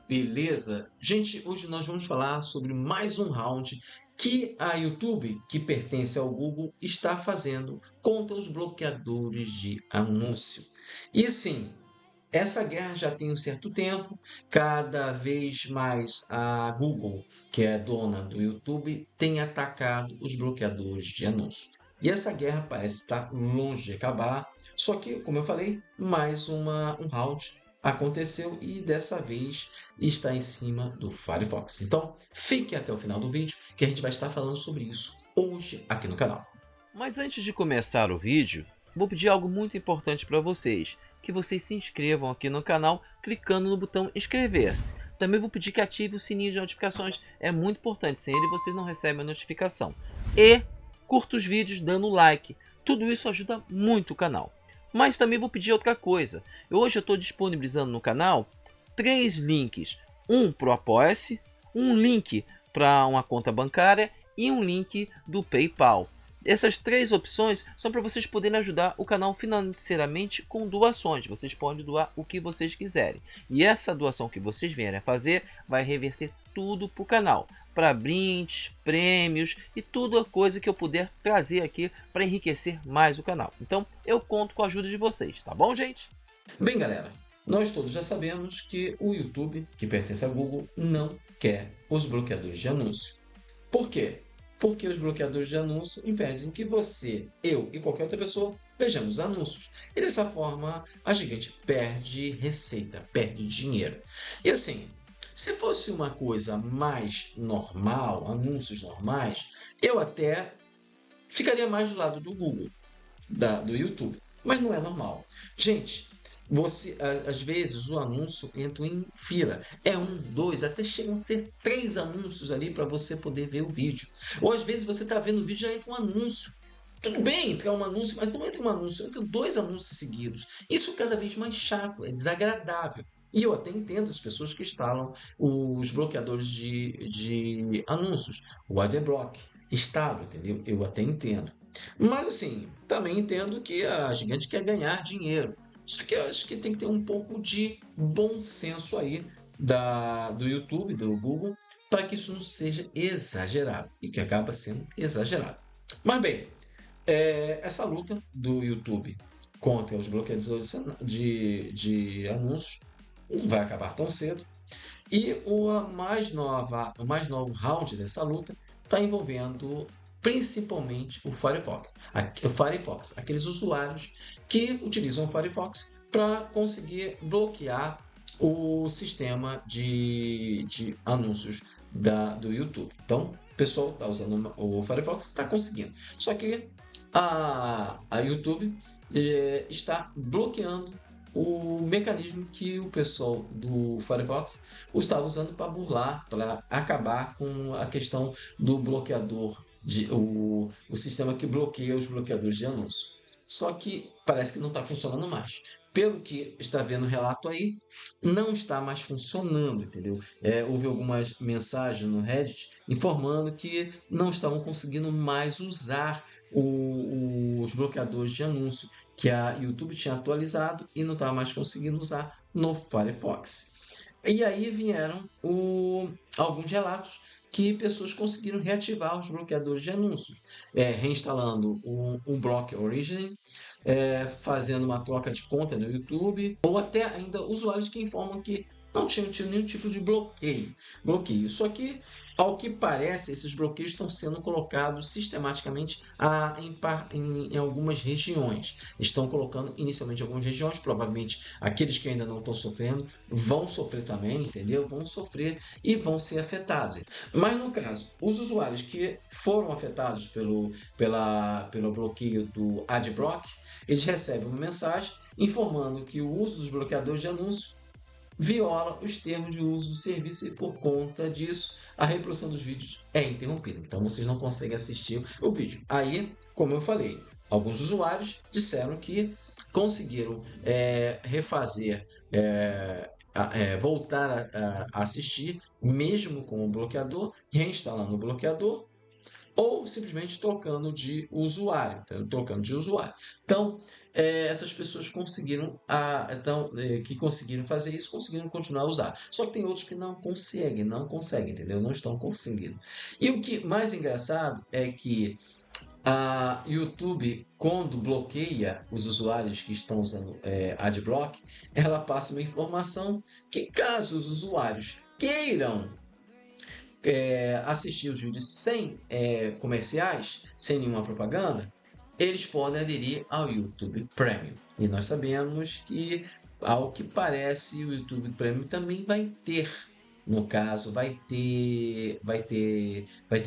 beleza? Gente, hoje nós vamos falar sobre mais um round que a YouTube, que pertence ao Google, está fazendo contra os bloqueadores de anúncio. E sim, essa guerra já tem um certo tempo, cada vez mais a Google, que é dona do YouTube, tem atacado os bloqueadores de anúncio. E essa guerra parece estar longe de acabar, só que, como eu falei, um round aconteceu e dessa vez está em cima do Firefox. Então, fique até o final do vídeo que a gente vai estar falando sobre isso hoje aqui no canal. Mas antes de começar o vídeo, vou pedir algo muito importante para vocês, que vocês se inscrevam aqui no canal clicando no botão inscrever-se. Também vou pedir que ative o sininho de notificações, é muito importante, sem ele vocês não recebem a notificação. E curta os vídeos dando like, tudo isso ajuda muito o canal. Mas também vou pedir outra coisa, hoje eu estou disponibilizando no canal 3 links, um para o Apoia-se, um link para uma conta bancária e um link do PayPal. Essas 3 opções são para vocês poderem ajudar o canal financeiramente com doações. Vocês podem doar o que vocês quiserem. E essa doação que vocês vierem a fazer vai reverter tudo para o canal. Para brindes, prêmios e toda coisa que eu puder trazer aqui para enriquecer mais o canal. Então eu conto com a ajuda de vocês, tá bom, gente? Bem, galera, nós todos já sabemos que o YouTube, que pertence a Google, não quer os bloqueadores de anúncio. Por quê? Porque os bloqueadores de anúncio impedem que você, eu e qualquer outra pessoa vejamos anúncios. E dessa forma, a gigante perde receita, perde dinheiro. E assim, se fosse uma coisa mais normal, anúncios normais, eu até ficaria mais do lado do Google, do YouTube. Mas não é normal. Gente, às vezes o anúncio entra em fila. É um, dois, até chegam a ser 3 anúncios ali para você poder ver o vídeo. Ou às vezes você está vendo o vídeo e já entra um anúncio. Tudo bem entrar um anúncio, mas não entra um anúncio, entra 2 anúncios seguidos. Isso é cada vez mais chato, é desagradável. E eu até entendo as pessoas que instalam os bloqueadores de anúncios, o Adblock, instável, entendeu? Eu até entendo. Mas assim, também entendo que a gigante quer ganhar dinheiro. Só que eu acho que tem que ter um pouco de bom senso aí do YouTube, do Google, para que isso não seja exagerado. E que acaba sendo exagerado. Mas bem, essa luta do YouTube contra os bloqueadores de anúncios não vai acabar tão cedo. E o mais novo round dessa luta está envolvendo principalmente o Firefox, aqueles usuários que utilizam o Firefox para conseguir bloquear o sistema de anúncios do YouTube. Então, o pessoal está usando o Firefox, está conseguindo. Só que a YouTube está bloqueando o mecanismo que o pessoal do Firefox estava usando para burlar, para acabar com a questão do bloqueador, o sistema que bloqueia os bloqueadores de anúncio. Só que parece que não está funcionando mais. Pelo que está vendo o relato aí, não está mais funcionando, entendeu? Houve algumas mensagens no Reddit informando que não estavam conseguindo mais usar os bloqueadores de anúncio que a YouTube tinha atualizado e não estava mais conseguindo usar no Firefox. E aí vieram alguns relatos que pessoas conseguiram reativar os bloqueadores de anúncios, reinstalando um Block Origin, fazendo uma troca de conta no YouTube, ou até ainda usuários que informam que não tinham tido nenhum tipo de bloqueio. Só que, ao que parece, esses bloqueios estão sendo colocados sistematicamente em algumas regiões. Estão colocando inicialmente em algumas regiões, provavelmente aqueles que ainda não estão sofrendo vão sofrer também, entendeu? Vão sofrer e vão ser afetados. Mas no caso, os usuários que foram afetados pelo bloqueio do Adblock, eles recebem uma mensagem informando que o uso dos bloqueadores de anúncio viola os termos de uso do serviço e por conta disso a reprodução dos vídeos é interrompida. Então vocês não conseguem assistir o vídeo. Aí, como eu falei, alguns usuários disseram que conseguiram refazer, voltar a assistir, mesmo com o bloqueador, reinstalando o bloqueador ou simplesmente trocando de usuário, trocando de usuário. Então, essas pessoas conseguiram, que conseguiram fazer isso, conseguiram continuar a usar. Só que tem outros que não conseguem, entendeu? Não estão conseguindo. E o que mais engraçado é que a YouTube, quando bloqueia os usuários que estão usando Adblock, ela passa uma informação que caso os usuários queiram assistir os vídeos sem comerciais, sem nenhuma propaganda, eles podem aderir ao YouTube Premium. E nós sabemos que, ao que parece, o YouTube Premium também vai ter, no caso, vai ter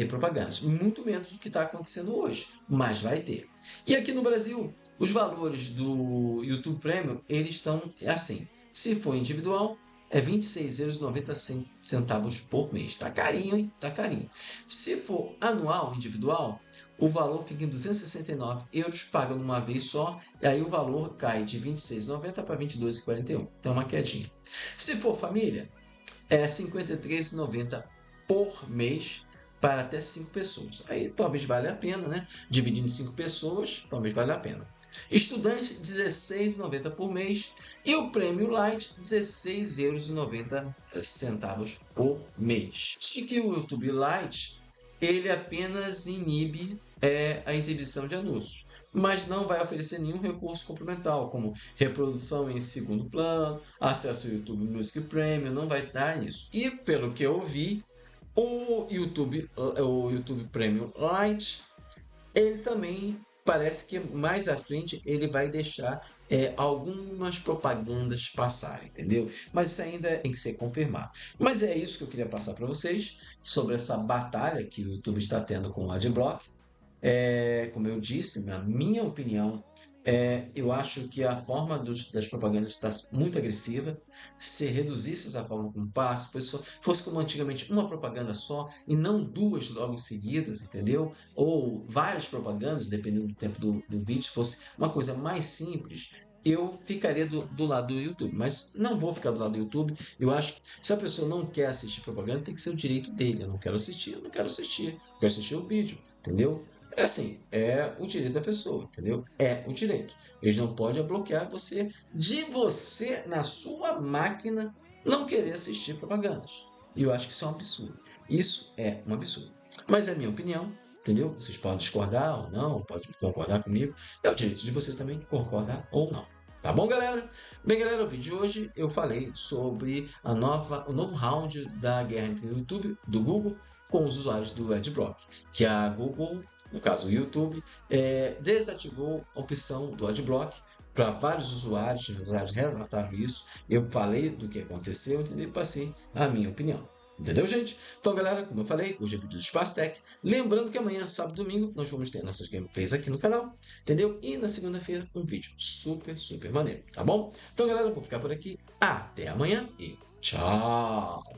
propagandas. Muito menos do que está acontecendo hoje, mas vai ter. E aqui no Brasil, os valores do YouTube Premium, eles estão assim. Se for individual, é R$ 26,90 por mês. Tá carinho, hein? Tá carinho. Se for anual, individual, o valor fica em 269 euros, paga numa vez só, e aí o valor cai de 26,90 para 22,41. Então, uma quedinha. Se for família, é R$ 53,90 por mês para até 5 pessoas. Aí talvez valha a pena, né? Dividindo em 5 pessoas, talvez valha a pena. Estudante, R$ 16,90 por mês. E o Prêmio Lite, R$ 16,90 por mês. Só que o YouTube Lite, ele apenas inibe a exibição de anúncios, mas não vai oferecer nenhum recurso complementar, como reprodução em segundo plano, acesso ao YouTube Music Premium, não vai dar isso. E pelo que eu vi, o YouTube Premium Lite, ele também parece que mais à frente ele vai deixar algumas propagandas passarem, entendeu? Mas isso ainda tem que ser confirmado. Mas é isso que eu queria passar para vocês sobre essa batalha que o YouTube está tendo com o Adblock. Como eu disse, na minha opinião, eu acho que a forma das propagandas está muito agressiva. Se reduzisse essa forma como passo, fosse como antigamente uma propaganda só e não duas logo seguidas, entendeu? Ou várias propagandas, dependendo do tempo do vídeo, se fosse uma coisa mais simples, eu ficaria do lado do YouTube, mas não vou ficar do lado do YouTube. Eu acho que se a pessoa não quer assistir propaganda, tem que ser o direito dele. Eu não quero assistir, eu quero assistir o vídeo, entendeu? É assim, é o direito da pessoa, entendeu? É o direito. Eles não podem bloquear você na sua máquina, não querer assistir propagandas. E eu acho que isso é um absurdo. Isso é um absurdo. Mas é a minha opinião, entendeu? Vocês podem discordar ou não, podem concordar comigo. É o direito de vocês também concordar ou não. Tá bom, galera? Bem, galera, no vídeo de hoje eu falei sobre o novo round da guerra entre o YouTube, do Google, com os usuários do Adblock, que a Google, no caso o YouTube, desativou a opção do Adblock para vários usuários relataram isso. Eu falei do que aconteceu, entendeu? E passei a minha opinião. Entendeu, gente? Então, galera, como eu falei, hoje é vídeo do Espaço Tech. Lembrando que amanhã, sábado e domingo, nós vamos ter nossas gameplays aqui no canal, entendeu? E na segunda-feira, um vídeo super, super maneiro, tá bom? Então, galera, eu vou ficar por aqui. Até amanhã e tchau!